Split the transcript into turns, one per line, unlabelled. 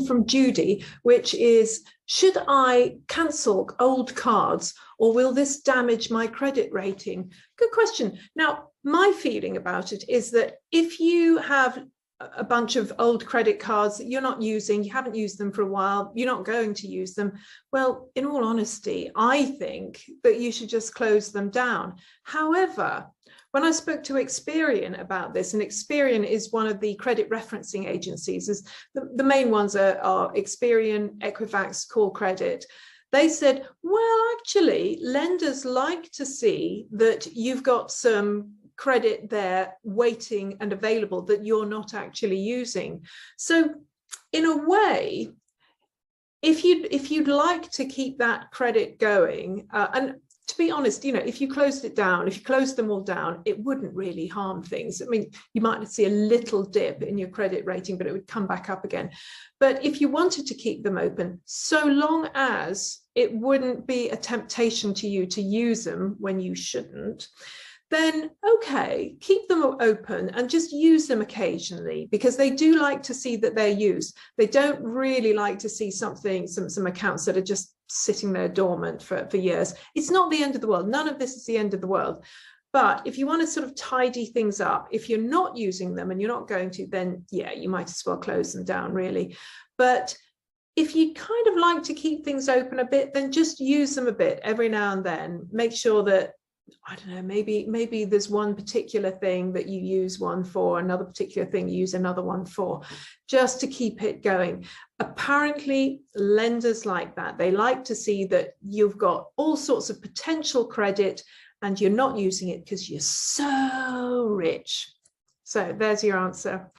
question from Judy, which is, should I cancel old cards or will this damage my credit rating? Good question. Now, my feeling about it is that if you have a bunch of old credit cards that you're not using, you haven't used them for a while, you're not going to use them, well, in all honesty, I think that you should just close them down. However, when I spoke to Experian about this, and Experian is one of the credit referencing agencies, the main ones are Experian, Equifax, Call Credit. They said, well, actually, lenders like to see that you've got some credit there waiting and available that you're not actually using. So in a way, if you'd like to keep that credit going, and to be honest, if you closed it down, if you closed them all down, it wouldn't really harm things. I mean, you might see a little dip in your credit rating, but it would come back up again. But if you wanted to keep them open, so long as it wouldn't be a temptation to you to use them when you shouldn't, then okay, keep them open and just use them occasionally, because they do like to see that they're used. They don't really like to see some accounts that are just sitting there dormant for years. It's not the end of the world. None of this is the end of the world. But if you want to sort of tidy things up, if you're not using them and you're not going to, then yeah, you might as well close them down, really. But if you kind of like to keep things open a bit, then just use them a bit every now and then. Make sure that, I don't know, maybe there's one particular thing that you use one for, another particular thing you use another one for, just to keep it going. Apparently, lenders like that. They like to see that you've got all sorts of potential credit and you're not using it because you're so rich. So there's your answer.